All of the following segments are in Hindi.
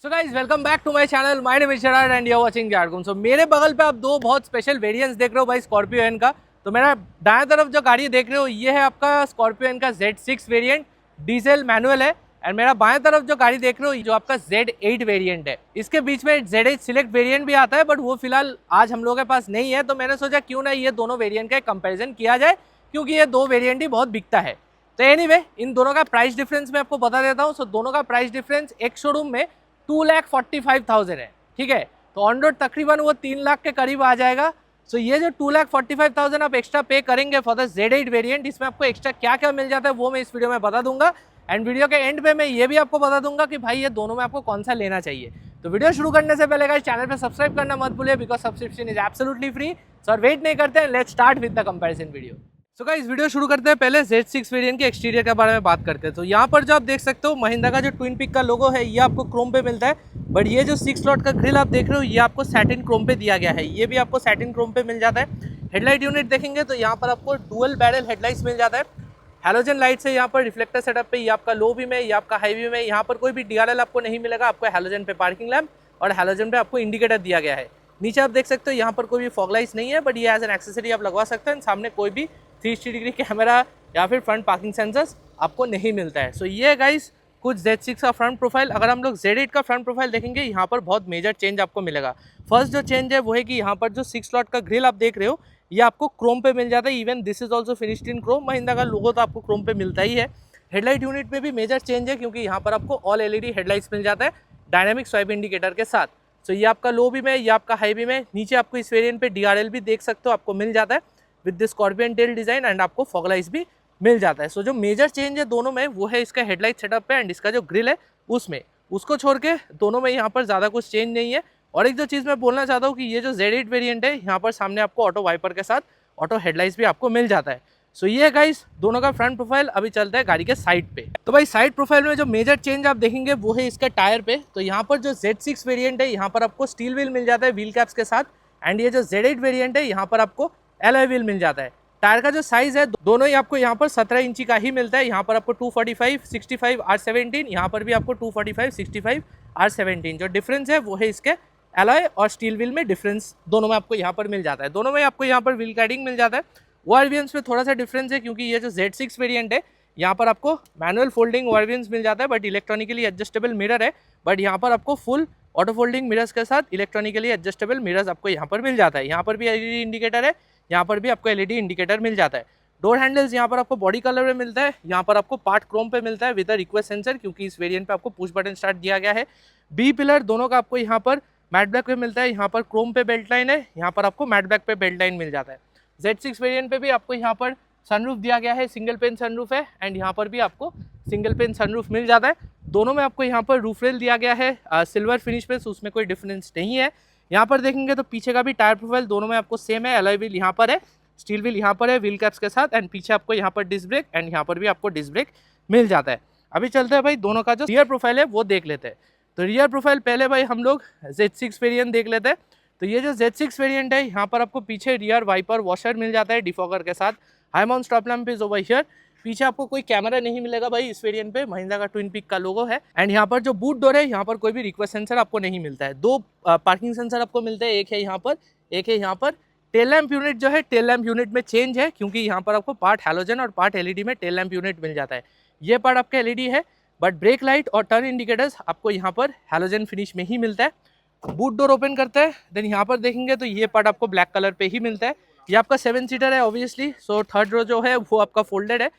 So guys welcome back to my channel. My name is Sharar and you are watching Jargun. So मेरे बगल पे आप दो बहुत स्पेशल वेरिएंट्स देख रहे हो भाई स्कॉर्पियो एन का। तो मेरा दाएं तरफ जो गाड़ी देख रहे हो ये है आपका स्कॉर्पियो एन का Z6 वेरिएंट, डीजल मैनुअल है। एंड मेरा बाएं तरफ जो गाड़ी देख रहे हो जो आपका Z8 वेरिएंट है। इसके बीच में Z8 सिलेक्ट वेरिएंट भी आता है बट वो फिलहाल आज हम लोगों के पास नहीं है। तो मैंने सोचा क्यों ना ये दोनों वेरिएंट का कंपेरिजन किया जाए क्योंकि ये दो वेरिएंट ही बहुत बिकता है। तो एनीवे इन दोनों का प्राइस डिफरेंस मैं आपको बता देता हूँ। सो दोनों का प्राइस डिफरेंस एक शोरूम में 2,45,000 है, ठीक है। तो ऑन रोड तकरीबन वो 3 लाख के करीब आ जाएगा। सो ये जो 2,45,000 आप एक्स्ट्रा पे करेंगे फॉर द Z8 वेरिएंट, इसमें आपको एक्स्ट्रा क्या क्या मिल जाता है वो मैं इस वीडियो में बता दूंगा। एंड वीडियो के एंड पे मैं ये भी आपको बता दूंगा कि भाई ये दोनों में आपको कौन सा लेना चाहिए। तो वीडियो शुरू करने से पहले गाइस चैनल पे सब्सक्राइब करना मत भूलिए because subscription is absolutely free. So wait नहीं करते हैं, let's start with the comparison video. So guys video शुरू करते हैं, पहले Z6 वेरिएंट के एक्सटीरियर के बारे में बात करते हैं। तो यहाँ पर जो आप देख सकते हो महिंद्रा का जो ट्विन पिक का लोगो है ये आपको क्रोम पे मिलता है। बट ये जो 6 स्लॉट का ग्रिल आप देख रहे हो ये आपको सैटिन क्रोम पे दिया गया है। ये भी आपको सैटिन क्रोम पे मिल जाता है। हेडलाइट यूनिट देखेंगे तो यहाँ पर आपको डुअल बैरल हेडलाइट्स मिल जाता है। हैलोजन लाइट से यहाँ पर रिफ्लेक्टर सेटअप पे ये आपका लो बीम है, ये आपका हाई बीम है। यहाँ पर कोई भी DRL आपको नहीं मिलेगा। आपको हैलोजन पे पार्किंग लैम्प और हैलोजन पे आपको इंडिकेटर दिया गया है। नीचे आप देख सकते हो यहाँ पर कोई भी फॉग लाइट्स नहीं है बट ये एज एन एक्सेसरी आप लगवा सकते हैं। सामने कोई भी 360 डिग्री कैमरा या फिर फ्रंट पार्किंग सेंसर्स आपको नहीं मिलता है। सो ये गाइस कुछ Z6 का फ्रंट प्रोफाइल। अगर हम लोग Z8 का फ्रंट प्रोफाइल देखेंगे यहाँ पर बहुत मेजर चेंज आपको मिलेगा। फर्स्ट जो चेंज है वो है कि यहाँ पर जो 6 स्लॉट का ग्रिल आप देख रहे हो ये आपको क्रोम पे मिल जाता है। Even this is also finished in Chrome. Mahindra का लोगो तो आपको क्रोम पे मिलता ही है। हेडलाइट यूनिट में भी मेजर चेंज है क्योंकि यहाँ पर आपको ऑल LED हेडलाइट्स मिल जाता है डायनामिक स्वाइप इंडिकेटर के साथ। सो ये आपका लो बीम है, ये आपका हाई बीम है। नीचे आपको इस वेरिएंट पे DRL भी देख सकते हो आपको मिल जाता है with this scorpion tail design and आपको फॉग लाइट्स भी मिल जाता है। सो जो मेजर चेंज है दोनों में वो है इसका हेडलाइट सेटअप पे एंड इसका जो ग्रिल है उसमें। उसको छोड़ के दोनों में यहाँ पर ज़्यादा कुछ चेंज नहीं है। और एक जो चीज़ मैं बोलना चाहता हूँ कि ये जो Z8 वेरिएंट है यहाँ पर सामने आपको ऑटो वाइपर के साथ ऑटो हेडलाइट्स भी आपको मिल जाता है। सो ये गाइस दोनों का फ्रंट प्रोफाइल। अभी चलता है गाड़ी के साइड पे। तो भाई साइड प्रोफाइल में जो मेजर चेंज आप देखेंगे वो है इसका टायर पे। तो यहाँ पर जो Z6 वेरिएंट है यहाँ पर आपको स्टील व्हील मिल जाता है व्हील कैप्स के साथ। एंड ये जो Z8 वेरिएंट है यहाँ पर आपको एलॉय व्हील मिल जाता है। टायर का जो साइज है दोनों ही आपको यहाँ पर 17 इंची का ही मिलता है। यहाँ पर आपको 245 65 R17, यहाँ पर भी आपको 245 65 R17। जो डिफरेंस है वो है इसके एलॉय और स्टील व्हील में डिफरेंस दोनों में आपको यहाँ पर मिल जाता है। दोनों में आपको यहाँ पर व्हील गाइडिंग मिल जाता है। ORVMs में थोड़ा सा डिफरेंस है क्योंकि ये जो Z6 वेरिएंट है यहाँ पर आपको मैनुअल फोल्डिंग ORVMs मिल जाता है बट इलेक्ट्रॉनिकली एडजस्टेबल मिरर है। बट यहाँ पर आपको फुल ऑटो फोल्डिंग मिरर्स के साथ इलेक्ट्रॉनिकली एडजस्टेबल मिरर्स आपको यहाँ पर मिल जाता है। यहाँ पर भी LED इंडिकेटर है, यहाँ पर भी आपको LED इंडिकेटर मिल जाता है। डोर हैंडल्स यहाँ पर आपको बॉडी कलर में मिलता है। यहाँ पर आपको पार्ट क्रोम पे मिलता है विद रिक्वेस्ट सेंसर क्योंकि इस वेरिएंट पे आपको पुश बटन स्टार्ट दिया गया है। बी पिलर दोनों का आपको यहाँ पर मैट ब्लैक पे मिलता है। यहाँ पर क्रोम पे बेल्ट लाइन है, यहाँ पर आपको मैट ब्लैक पे बेल्ट लाइन मिल जाता है। Z6 वेरिएंट पे भी आपको यहाँ पर सनरूफ दिया गया है, सिंगल पेन सनरूफ है एंड यहाँ पर भी आपको सिंगल पेन सनरूफ मिल जाता है। दोनों में आपको यहाँ पर रूफ रेल दिया गया है सिल्वर फिनिश पे, उसमें कोई डिफरेंस नहीं है। यहाँ पर देखेंगे तो पीछे का भी टायर प्रोफाइल दोनों में आपको सेम है। एलॉय व्हील यहाँ पर है, स्टील व्हील यहाँ पर है व्हील कैप्स के साथ एंड पीछे आपको यहाँ पर डिस्क ब्रेक एंड यहाँ पर भी आपको डिस्क ब्रेक मिल जाता है। अभी चलते हैं भाई दोनों का जो रियर प्रोफाइल है वो देख लेते हैं। तो रियर प्रोफाइल पहले भाई हम लोग Z6 वेरिएंट देख लेते हैं। तो ये जो Z6 वेरिएंट है यहाँ पर आपको पीछे रियर वाइपर वॉशर मिल जाता है डिफॉगर के साथ। High mount stop lamp is over here. पीछे आपको कोई कैमरा नहीं मिलेगा भाई इस वेरिएंट पे। महिंद्रा का ट्विन पिक का लोगो है एंड यहाँ पर जो बूट डोर है यहाँ पर कोई भी रिक्वेस्ट सेंसर आपको नहीं मिलता है। दो पार्किंग सेंसर आपको मिलते हैं, एक है यहाँ पर, एक है यहाँ पर। टेल लैम्प यूनिट जो है टेल लैम्प यूनिट में चेंज है क्योंकि यहाँ पर आपको पार्ट हैलोजन और पार्ट LED में टेल लैम्प यूनिट मिल जाता है। ये पार्ट आपका LED है बट ब्रेक लाइट और टर्न इंडिकेटर्स आपको यहाँ पर हैलोजन फिनिश में ही मिलता है। बूट डोर ओपन करते हैं देन यहाँ पर देखेंगे तो ये पार्ट आपको ब्लैक कलर पे ही मिलता है। ये आपका 7 सीटर है ऑब्वियसली। सो थर्ड रो जो है वो आपका फोल्डेड है।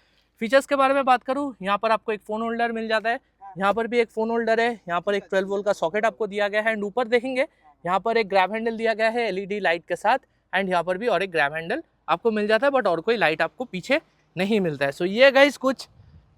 फीचर्स के बारे में बात करूँ यहाँ पर आपको एक फ़ोन होल्डर मिल जाता है, यहाँ पर भी एक फ़ोन होल्डर है, यहाँ पर एक 12 वोल्ट का सॉकेट आपको दिया गया है एंड ऊपर देखेंगे यहाँ पर एक ग्रैब हैंडल दिया गया है LED लाइट के साथ एंड यहाँ पर भी और एक ग्रैब हैंडल आपको मिल जाता है बट और कोई लाइट आपको पीछे नहीं मिलता है। सो ये गाइस कुछ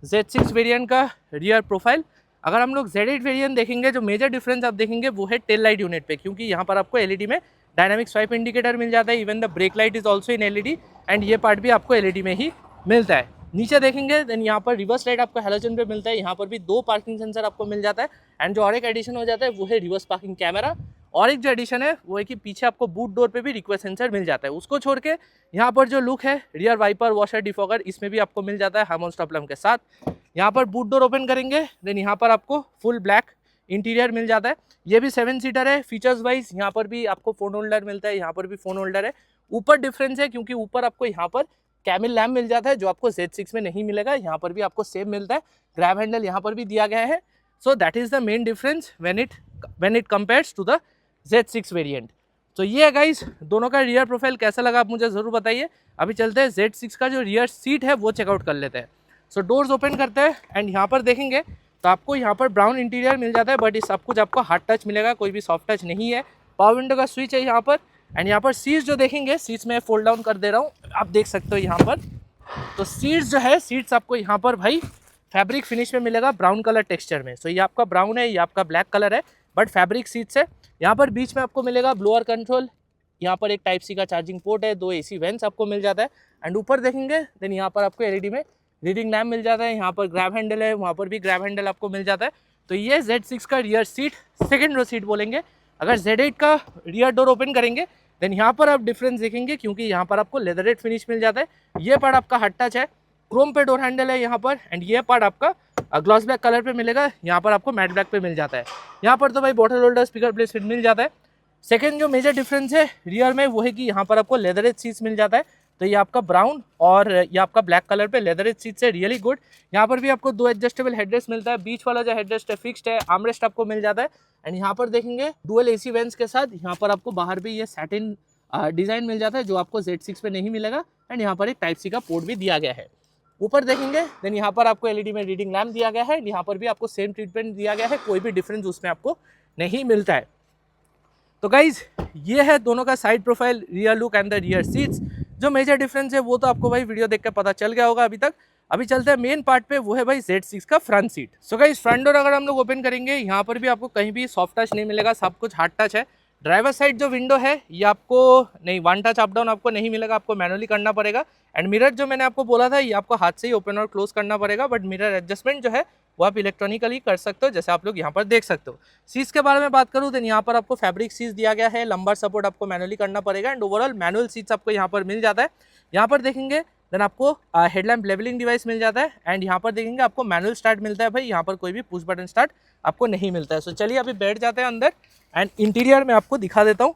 Z6 वेरिएंट का रियर प्रोफाइल। अगर हम लोग Z8 वेरिएंट देखेंगे जो मेजर डिफरेंस आप देखेंगे वो है टेल लाइट यूनिट पे क्योंकि यहाँ पर आपको LED में डायनामिक स्वाइप इंडिकेटर मिल जाता है। Even the brake light is also in LED and ये पार्ट भी आपको LED में ही मिलता है। नीचे देखेंगे देन यहाँ पर रिवर्स लाइट आपको हैलोजन पे मिलता है। यहाँ पर भी 2 पार्किंग सेंसर आपको मिल जाता है एंड जो और एक एडिशन हो जाता है वो है रिवर्स पार्किंग कैमरा। और एक जो एडिशन है वो है कि पीछे आपको बूट डोर पे भी रिक्वेस्ट सेंसर मिल जाता है। उसको छोड़ के यहाँ पर जो लुक है रियर वाइपर वॉशर डिफॉगर इसमें भी आपको मिल जाता है हाई माउंट स्टॉप लैम्प के साथ। यहाँ पर बूट डोर ओपन करेंगे देन यहाँ पर आपको फुल ब्लैक इंटीरियर मिल जाता है। ये भी 7 सीटर है। फीचर्स वाइज यहाँ पर भी आपको फोन होल्डर मिलता है, यहाँ पर भी फोन होल्डर है। ऊपर डिफरेंस है क्योंकि ऊपर आपको यहाँ पर कैमल लैम्प मिल जाता है जो आपको Z6 में नहीं मिलेगा, यहाँ पर भी आपको सेम मिलता है। ग्रैब हैंडल यहाँ पर भी दिया गया है। So that is the main difference when it compares to the Z6 variant. तो ये है गाइस दोनों का रियर प्रोफाइल कैसा लगा आप मुझे ज़रूर बताइए। अभी चलते हैं Z6 का जो रियर सीट है वो चेकआउट कर लेते हैं। सो डोर्स ओपन करते हैं एंड यहाँ पर देखेंगे तो आपको यहाँ पर ब्राउन इंटीरियर मिल जाता है, बट ये सब कुछ आपको हार्ड टच मिलेगा, कोई भी सॉफ्ट टच नहीं है। पावर विंडो का स्विच है यहाँ पर। एंड यहाँ पर सीट्स जो देखेंगे, सीट्स में फोल्ड डाउन कर दे रहा हूँ, आप देख सकते हो यहाँ पर। तो सीट्स जो है, सीट्स आपको यहाँ पर भाई फैब्रिक फिनिश में मिलेगा ब्राउन कलर टेक्सचर में। सो ये आपका ब्राउन है, ये आपका ब्लैक कलर है, बट फैब्रिक सीट्स है। यहाँ पर बीच में आपको मिलेगा ब्लोअर कंट्रोल, यहाँ पर एक टाइप सी का चार्जिंग पोर्ट है, 2 AC वेंट्स आपको मिल जाता है। एंड ऊपर देखेंगे देन यहाँ पर आपको LED में रीडिंग लैम्प मिल जाता है। यहाँ पर ग्रैब हैंडल है, वहाँ पर भी ग्रैब हैंडल आपको मिल जाता है। तो ये Z6 का rear seat, second row seat बोलेंगे। अगर Z8 का रियर डोर ओपन करेंगे देन यहाँ पर आप डिफरेंस देखेंगे क्योंकि यहाँ पर आपको लेदरेट फिनिश मिल जाता है। ये पार्ट आपका हट टच है, क्रोम पे डोर हैंडल है यहाँ पर। एंड ये पार्ट आपका ग्लॉस ब्लैक कलर पे मिलेगा, यहाँ पर आपको मैट ब्लैक पे मिल जाता है। यहाँ पर तो भाई बॉटल होल्डर, स्पीकर प्लेसमेंट मिल जाता है। सेकेंड जो मेजर डिफरेंस है रियर में वो है कि यहाँ पर आपको लेदरेज सीट्स मिल जाता है। तो ये आपका ब्राउन और ये आपका ब्लैक कलर पे लेदरेज सीट्स है, रियली गुड। यहाँ पर भी आपको 2 एडजस्टेबल हेडरेस्ट मिलता है। बीच वाला जो हेडरेस्ट है फिक्स्ड है, आर्मरेस्ट आपको मिल जाता है। एंड यहाँ पर देखेंगे डुअल AC वेंट्स के साथ यहाँ पर आपको बाहर भी ये सैटिन डिज़ाइन मिल जाता है जो आपको Z6 पे नहीं मिलेगा। एंड यहाँ पर एक टाइप सी का पोर्ट भी दिया गया है। ऊपर देखेंगे देन यहाँ पर आपको LED में रीडिंग लैम्प दिया गया है। यहाँ पर भी आपको सेम ट्रीटमेंट दिया गया है, कोई भी डिफरेंस उसमें आपको नहीं मिलता है। तो गाइज ये है दोनों का side profile, rear look and the rear seats. जो मेजर डिफरेंस है वो तो आपको भाई वीडियो देख के पता चल गया होगा अभी तक। अभी चलते हैं मेन पार्ट पे, वो है भाई Z6 का front seat. So guys front door अगर हम लोग ओपन करेंगे यहाँ पर भी आपको कहीं भी सॉफ्ट टच नहीं मिलेगा, सब कुछ हार्ड टच है। ड्राइवर साइड जो विंडो है ये आपको नहीं, वन टच अप डाउन आपको नहीं मिलेगा, आपको मैनुअली करना पड़ेगा। एंड मिरर जो मैंने आपको बोला था ये आपको हाथ से ही ओपन और क्लोज करना पड़ेगा, बट मिरर एडजस्टमेंट जो है वो आप इलेक्ट्रॉनिकली कर सकते हो, जैसे आप लोग यहाँ पर देख सकते हो। सीट्स के बारे में बात करूँ तो यहाँ पर आपको फैब्रिक सीट्स दिया गया है, लंबर सपोर्ट आपको मैनुअली करना पड़ेगा। एंड ओवरऑल मैनुअल सीट्स आपको यहाँ पर मिल जाता है। यहाँ पर देखेंगे देन आपको हेडलैम्प लेवलिंग डिवाइस मिल जाता है। एंड यहाँ पर देखेंगे आपको मैनुअल स्टार्ट मिलता है भाई, यहाँ पर कोई भी पुश बटन स्टार्ट आपको नहीं मिलता है। सो चलिए अभी बैठ जाते हैं अंदर एंड इंटीरियर में आपको दिखा देता हूँ।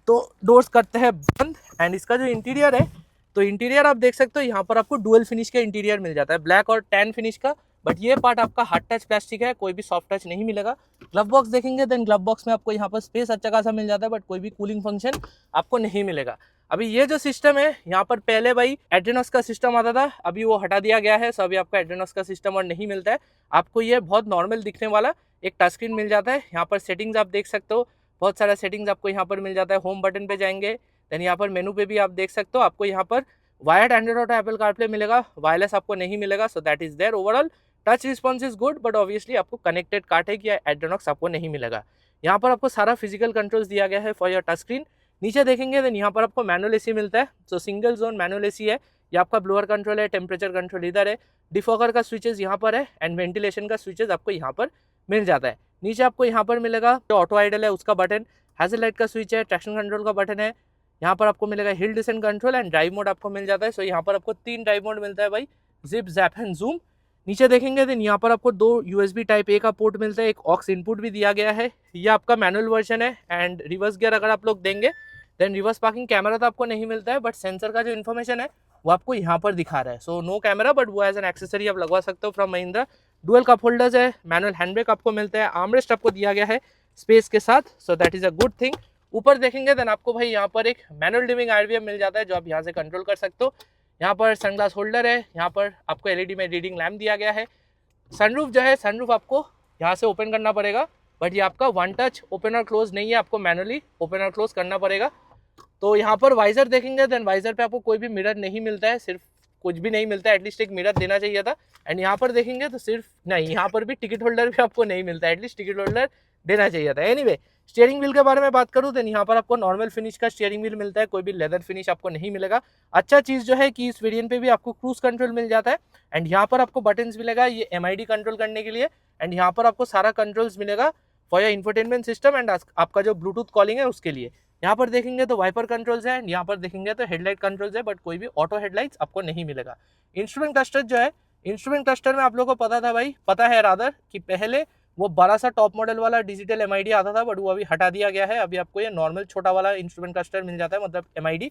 तो डोर्स करते हैं बंद। एंड इसका जो इंटीरियर है, तो इंटीरियर आप देख सकते हो यहाँ पर आपको डुअल फिनिश का इंटीरियर मिल जाता है, ब्लैक और टैन फिनिश का। बट ये पार्ट आपका हार्ड टच प्लास्टिक है, कोई भी सॉफ्ट टच नहीं मिलेगा। ग्लव बॉक्स देखेंगे देन ग्लव बॉक्स में आपको यहाँ पर स्पेस अच्छा खासा मिल जाता है, बट कोई भी कूलिंग फंक्शन आपको नहीं मिलेगा। अभी ये जो सिस्टम है यहाँ पर पहले भाई एड्रेनोस का सिस्टम आता था, अभी वो हटा दिया गया है। सो अभी आपका एड्रेनोस का सिस्टम और नहीं मिलता है आपको। ये बहुत नॉर्मल दिखने वाला एक टच स्क्रीन मिल जाता है। यहाँ पर सेटिंग्स आप देख सकते हो, बहुत सारा सेटिंग्स आपको यहाँ पर मिल जाता है। होम बटन पे जाएंगे देन यहाँ पर मेनू पे भी आप देख सकते हो, आपको यहाँ पर वायर्ड एंड्रॉइड और एप्पल कारप्ले मिलेगा, वायरलेस आपको नहीं मिलेगा। So that is there. Overall touch response is good, but obviously आपको कनेक्टेड कार्ट है कि एड्रेनॉक्स आपको नहीं मिलेगा। यहाँ पर आपको सारा फिजिकल कंट्रोल्स दिया गया है फॉर योर टच स्क्रीन। नीचे देखेंगे देन यहाँ पर आपको मैनुअल AC मिलता है। सो सिंगल जोन मैनुअल AC है। ये आपका ब्लोअर कंट्रोल है, टेम्परेचर कंट्रोल इधर है, डिफॉगर का स्विचेस यहाँ पर है, एंड वेंटिलेशन का स्विचेस आपको यहाँ पर मिल जाता है। नीचे आपको यहाँ पर मिलेगा जो ऑटो आइडल है उसका बटन, हैजल लाइट का स्विच है, ट्रैक्शन कंट्रोल का बटन है। यहाँ पर आपको मिलेगा hill descent control and drive mode आपको मिल जाता है। सो यहाँ पर आपको 3 ड्राइव मोड मिलता है भाई, जिप, जैप एंड जूम। नीचे देखेंगे देन यहाँ पर आपको 2 USB टाइप A का पोर्ट मिलता है, एक ऑक्स इनपुट भी दिया गया है। ये आपका मैनुअल वर्जन है। एंड रिवर्स गियर अगर आप लोग देंगे देन रिवर्स पार्किंग कैमरा तो आपको नहीं मिलता है, बट सेंसर का जो इन्फॉर्मेशन है वो आपको यहाँ पर दिखा रहा है। सो नो कैमरा, बट वो एज एन एक्सेसरी आप लगवा सकते हो from Mahindra. Dual cup holders है, मैनुअल हैंडब्रेक आपको मिलता है, आर्मरेस्ट आपको दिया गया है स्पेस के साथ। सो that is a good thing. ऊपर देखेंगे देन आपको भाई यहाँ पर एक मैनुअल डिमिंग RVM मिल जाता है जो आप यहाँ से कंट्रोल कर सकते हो। यहाँ पर सनग्लास होल्डर है, यहाँ पर आपको LED में रीडिंग लैम्प दिया गया है। सनरूफ जो है, सनरूफ आपको यहाँ से ओपन करना पड़ेगा, बट ये आपका वन टच ओपन और क्लोज नहीं है, आपको मैनुअली ओपन और क्लोज करना पड़ेगा। तो यहाँ पर वाइजर देखेंगे देन वाइजर पे आपको कोई भी मिरर नहीं मिलता है, सिर्फ कुछ भी नहीं मिलता है, एटलीस्ट एक मिरर देना चाहिए था। एंड यहाँ पर देखेंगे तो सिर्फ नहीं, यहाँ पर भी टिकट होल्डर भी आपको नहीं मिलता है, एटलीस्ट टिकट होल्डर देना चाहिए था। एनीवे स्टीयरिंग व्हील के बारे में बात करूँ तो यहाँ पर आपको नॉर्मल फिनिश का स्टीयरिंग व्हील मिलता है, कोई भी लेदर फिनिश आपको नहीं मिलेगा। अच्छा चीज़ जो है कि इस वेरिएंट पे भी आपको क्रूज कंट्रोल मिल जाता है। एंड यहाँ पर आपको बटन्स मिलेगा ये MID कंट्रोल करने के लिए। एंड यहाँ पर आपको सारा कंट्रोल्स मिलेगा for your infotainment system and आपका जो ब्लूटूथ कॉलिंग है उसके लिए। यहाँ पर देखेंगे तो वाइपर कंट्रोल्स है, यहाँ पर देखेंगे तो हेडलाइट कंट्रोल्स है, बट कोई भी ऑटो हेडलाइट्स आपको नहीं मिलेगा। इंस्ट्रूमेंट क्लस्टर जो है, इंस्ट्रूमेंट क्लस्टर में आप लोगों को पता था भाई, पता है रादर कि पहले वो बड़ा सा टॉप मॉडल वाला डिजिटल MID आता था, बट वो अभी हटा दिया गया है। अभी आपको ये नॉर्मल छोटा वाला इंस्ट्रूमेंट क्लस्टर मिल जाता है, मतलब MID।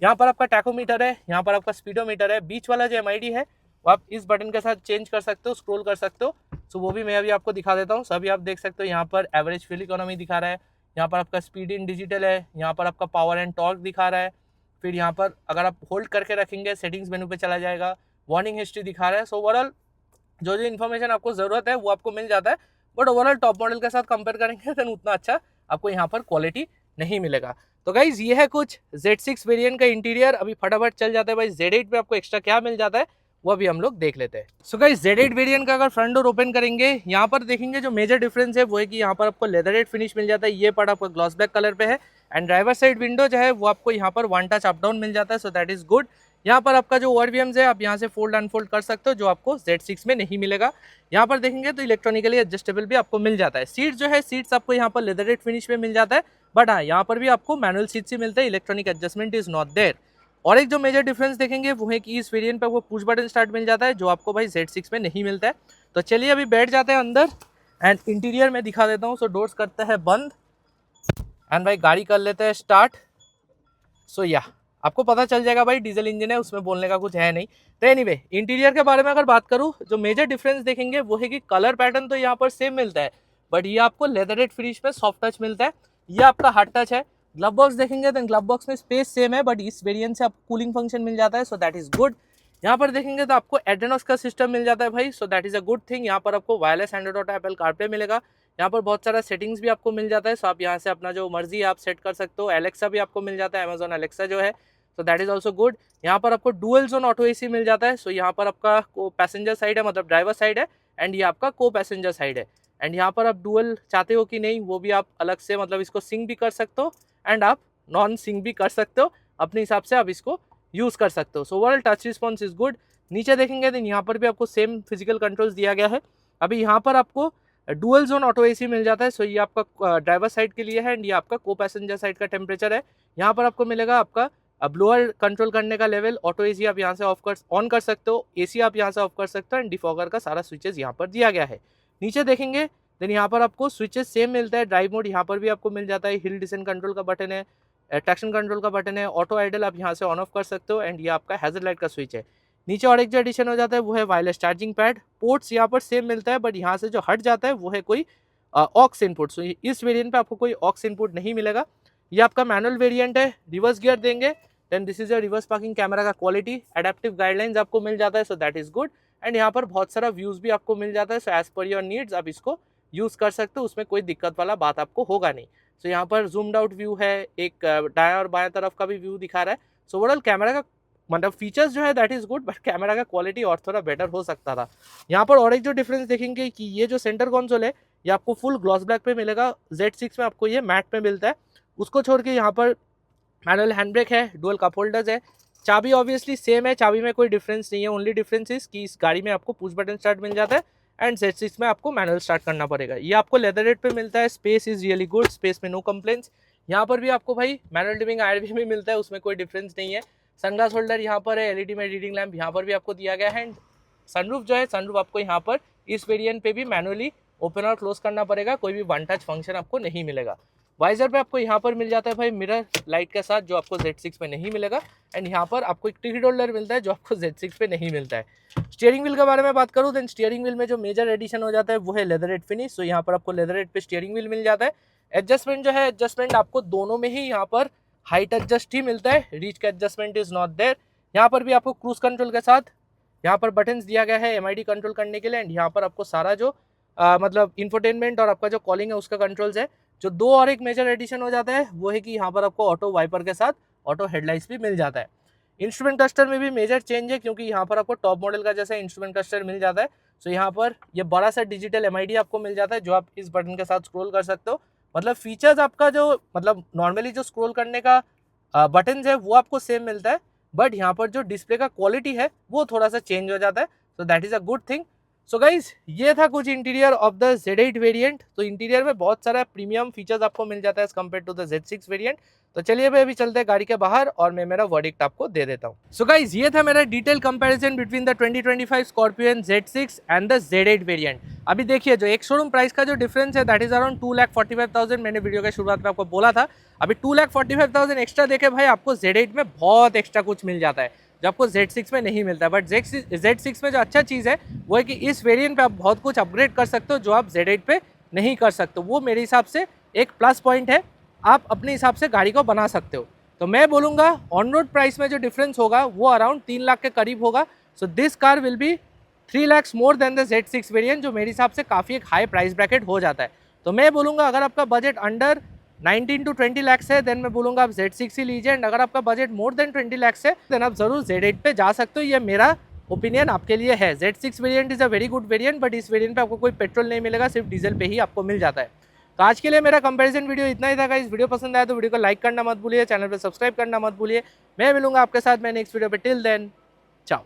यहाँ पर आपका टैकोमीटर है, यहाँ पर आपका स्पीडोमीटर है। बीच वाला जो MID है वो आप इस बटन के साथ चेंज कर सकते हो, स्क्रॉल कर सकते हो। सो वो भी मैं अभी आपको दिखा देता हूँ। अभी आप देख सकते हो यहाँ पर एवरेज फ्यूल इकोनॉमी दिखा रहा है, यहाँ पर आपका स्पीड इन डिजिटल है, यहाँ पर आपका पावर एंड टॉर्क दिखा रहा है। फिर यहाँ पर अगर आप होल्ड करके रखेंगे सेटिंग्स मेनू पे चला जाएगा, वार्निंग हिस्ट्री दिखा रहा है। सो ओवरऑल जो जो इन्फॉर्मेशन आपको ज़रूरत है वो आपको मिल जाता है, बट ओवरऑल टॉप मॉडल के साथ कंपेयर करेंगे तो उतना अच्छा आपको यहाँ पर क्वालिटी नहीं मिलेगा। तो गाइज ये है कुछ Z6 वेरिएंट का इंटीरियर। अभी फटाफट चल जाता है भाई Z8 पे आपको एक्स्ट्रा क्या मिल जाता है वो भी हम लोग देख लेते हैं। सो गाइस Z8 वेरिएंट का अगर फ्रंट डोर ओपन करेंगे, यहाँ पर देखेंगे जो मेजर डिफरेंस है वो है कि यहाँ पर आपको लेदरेट फिनिश मिल जाता है, ये पार्ट आपको ग्लॉस ब्लैक कलर पे है। एंड ड्राइवर साइड विंडो जो है वो आपको यहाँ पर वन टच अप डाउन मिल जाता है, सो दैट इज गुड। यहाँ पर आपका जो ORVMs है आप यहाँ से फोल्ड अनफोल्ड कर सकते हो, जो आपको Z6 में नहीं मिलेगा। यहाँ पर देखेंगे तो इलेक्ट्रॉनिकली एडजस्टेबल भी आपको मिल जाता है। सीट जो है सीट्स आपको यहाँ पर लेदरेट फिनिश में मिल जाता है, बट हाँ यहाँ पर भी आपको मैनुअल सीट्स ही मिलता है, electronic adjustment is not there. और एक जो मेजर डिफरेंस देखेंगे वो है कि इस वेरिएंट पे आपको पुश बटन स्टार्ट मिल जाता है, जो आपको भाई Z6 में नहीं मिलता है। तो चलिए अभी बैठ जाते हैं अंदर एंड इंटीरियर में दिखा देता हूँ। सो डोर्स करते हैं बंद एंड भाई गाड़ी कर लेते हैं स्टार्ट। सो या आपको पता चल जाएगा भाई डीजल इंजन है, उसमें बोलने का कुछ है नहीं। तो एनीवे इंटीरियर के बारे में अगर बात करूँ, जो मेजर डिफरेंस देखेंगे वो है कि कलर पैटर्न तो यहाँ पर सेम मिलता है, बट ये आपको लेदरेट फिनिश में सॉफ्ट टच मिलता है, ये आपका हार्ड टच है। ग्लव बॉक्स देखेंगे तो ग्लव बॉक्स में स्पेस सेम है, बट इस वेरिएंट से आपको कूलिंग फंक्शन मिल जाता है, सो दैट इज गुड। यहाँ पर देखेंगे तो आपको एड्रेनोस का सिस्टम मिल जाता है भाई, सो that is a good thing. यहाँ पर आपको wireless Android auto Apple CarPlay मिलेगा। यहाँ पर बहुत सारा सेटिंग्स भी आपको मिल जाता है, सो आप यहाँ से अपना जो मर्जी है आप सेट कर सकते हो। एलेक्सा भी आपको मिल जाता है, अमेजॉन एलेक्सा जो है, so that is also good. यहाँ पर आपको डुअल जोन ऑटो AC मिल जाता है। सो यहाँ पर आपका को पैसेंजर साइड है, मतलब ड्राइवर साइड है, एंड ये आपका को पैसेंजर साइड है। एंड यहाँ पर आप डुअल चाहते हो कि नहीं वो भी आप अलग से, मतलब इसको सिंक भी कर सकते हो एंड आप नॉन सिंक भी कर सकते हो, अपने हिसाब से आप इसको यूज़ कर सकते हो। So overall touch response is good. नीचे देखेंगे तो यहाँ पर भी आपको सेम फिजिकल कंट्रोल्स दिया गया है। अभी यहाँ पर आपको डुअल जोन ऑटो AC मिल जाता है, सो ये आपका ड्राइवर साइड के लिए है एंड ये आपका को पैसेंजर साइड का टेम्परेचर है। यहाँ पर आपको मिलेगा आपका ब्लोअर कंट्रोल करने का लेवल, ऑटो AC आप यहाँ से ऑन कर सकते हो, AC आप यहाँ से ऑफ कर सकते हो, एंड डिफॉगर का सारा स्विचेस यहाँ पर दिया गया है। नीचे देखेंगे देन यहाँ पर आपको स्विचेस सेम मिलता है। ड्राइव मोड यहाँ पर भी आपको मिल जाता है, हिल डिसेंट कंट्रोल का बटन है, ट्रैक्शन कंट्रोल का बटन है, ऑटो आइडल आप यहाँ से ऑन ऑफ कर सकते हो, एंड ये आपका हैजर्ड लाइट का स्विच है। नीचे और एक जो एडिशन हो जाता है वो है वायरलेस चार्जिंग पैड। पोर्ट्स यहाँ पर सेम मिलता है, बट यहाँ से जो हट जाता है वो है कोई ऑक्स इनपुट। सो इस वेरिएंट पे आपको कोई ऑक्स इनपुट नहीं मिलेगा। ये आपका मैनुअल वेरिएंट है। रिवर्स गियर देंगे then this is a reverse parking camera का क्वालिटी, एडेप्टिव गाइडलाइंस आपको मिल जाता है, so that is good. And यहाँ पर बहुत सारा व्यूज भी आपको मिल जाता है, so as per your needs आप इसको यूज़ कर सकते हो, उसमें कोई दिक्कत वाला बात आपको होगा नहीं। सो यहाँ पर जूम्ड आउट व्यू है, एक दाएं और बाएं तरफ का भी व्यू दिखा रहा है। सो ओवरऑल कैमरा का मतलब फीचर्स जो है that is good, but camera का क्वालिटी और थोड़ा बेटर हो सकता था। यहाँ पर और एक जो डिफरेंस देखेंगे कि ये जो सेंटर कंसोल है ये आपको फुल ग्लॉस ब्लैक पे मिलेगा, Z6 में आपको ये मैट पे मिलता है। उसको छोड़ के यहाँ पर मैनुअल हैंड ब्रेक है, डुअल कप होल्डर्स है, चाबी ऑब्वियसली सेम है, चाबी में कोई डिफरेंस नहीं है। ओनली डिफरेंस इज कि इस गाड़ी में आपको पुश बटन स्टार्ट मिल जाता है एंड Z6 में आपको मैनुअल स्टार्ट करना पड़ेगा। ये आपको लेदर रेट पे मिलता है। Space is really good, space में नो कंप्लेंट्स। यहाँ पर भी आपको भाई मैनुअल डिमिंग IR भी मिलता है, उसमें कोई डिफरेंस नहीं है। सनग्लास होल्डर यहाँ पर है, LED में रीडिंग लैम्प यहाँ पर भी आपको दिया गया है। एंड सनरूफ जो है, सनरूफ आपको यहाँ पर इस वेरिएंट पे भी मैनुअली ओपन और क्लोज करना पड़ेगा, कोई भी वन टच फंक्शन आपको नहीं मिलेगा। वाइजर पे आपको यहाँ पर मिल जाता है भाई मिरर लाइट के साथ, जो आपको Z6 में नहीं मिलेगा। एंड यहाँ पर आपको एक टिकट होल्डर मिलता है, जो आपको Z6 पे नहीं मिलता है। स्टीयरिंग व्हील के बारे में बात करूँ, देन स्टीयरिंग व्हील में जो मेजर एडिशन हो जाता है वो है लेदरेट फिनिश। तो यहाँ पर आपको लेदरेट पे स्टीयरिंग व्हील मिल जाता है। एडजस्टमेंट जो है, एडजस्टमेंट आपको दोनों में ही यहाँ पर हाइट एडजस्ट ही मिलता है, रीच का एडजस्टमेंट इज नॉट देयर। यहाँ पर भी आपको क्रूज कंट्रोल के साथ यहाँ पर बटन्स दिया गया है MID कंट्रोल करने के लिए। एंड यहाँ पर आपको सारा जो मतलब इंफोटेनमेंट और आपका जो कॉलिंग है उसका कंट्रोल्स है। जो दो और एक मेजर एडिशन हो जाता है वो है कि यहाँ पर आपको ऑटो वाइपर के साथ ऑटो हेडलाइट्स भी मिल जाता है। इंस्ट्रूमेंट क्लस्टर में भी मेजर चेंज है, क्योंकि यहाँ पर आपको टॉप मॉडल का जैसा इंस्ट्रूमेंट क्लस्टर मिल जाता है। सो यहाँ पर ये बड़ा सा डिजिटल MID आपको मिल जाता है, जो आप इस बटन के साथ स्क्रॉल कर सकते हो। मतलब फीचर्स आपका जो मतलब नॉर्मली जो स्क्रॉल करने का बटन है वो आपको सेम मिलता है, बट यहाँ पर जो डिस्प्ले का क्वालिटी है वो थोड़ा सा चेंज हो जाता है, so that is a good thing. So guys ये था कुछ interior of the Z8 variant. तो इंटीरियर में बहुत सारा प्रीमियम फीचर्स आपको मिल जाता है as compare to the Z6 variant. तो चलिए भाई अभी चलते हैं गाड़ी के बाहर और मैं मेरा वर्डिक्ट आपको दे देता हूँ। सो गाइज ये था मेरा detail comparison between the 2025 Scorpio Z6 and the Z8 variant. अभी देखिए जो एक शोरूम प्राइस का जो डिफरेंस है दैट इज अराउंड 2,45,000। मैंने वीडियो के शुरुआत में आपको बोला था। अभी 2,45,000 एक्स्ट्रा देके भाई आपको Z8 में बहुत एक्स्ट्रा कुछ मिल जाता है जो आपको Z6 में नहीं मिलता है। बट Z6 में जो अच्छा चीज़ है वो है कि इस वेरिएंट पे आप बहुत कुछ अपग्रेड कर सकते हो जो आप Z8 पे नहीं कर सकते। वो मेरे हिसाब से एक प्लस पॉइंट है, आप अपने हिसाब से गाड़ी को बना सकते हो। तो मैं बोलूँगा ऑन रोड प्राइस में जो डिफरेंस होगा वो अराउंड 3 लाख के करीब होगा। So this car will be 3 lakhs more than the Z6 variant, जो मेरे हिसाब से काफ़ी एक हाई प्राइस ब्रैकेट हो जाता है। तो मैं बोलूँगा अगर आपका बजट अंडर 19 to 20 lakhs है देन मैं बोलूँगा आप Z6 ही लीजिए। एंड अगर आपका बजट मोर देन 20 lakhs है देन आप जरूर Z8 पे जा सकते हो। ये मेरा ओपिनियन आपके लिए है। Z6 variant is a very good variant, but इस वेरिएंट पे आपको कोई पेट्रोल नहीं मिलेगा, सिर्फ डीजल पे ही आपको मिल जाता है। तो आज के लिए मेरा कंपैरिजन वीडियो इतना ही था। इस वीडियो पसंद आया तो वीडियो को लाइक करना मत भूलिए, चैनल पर सब्सक्राइब करना मत भूलिए। मैं मिलूंगा आपके साथ मैं नेक्स्ट वीडियो पे। टिल देन चाओ।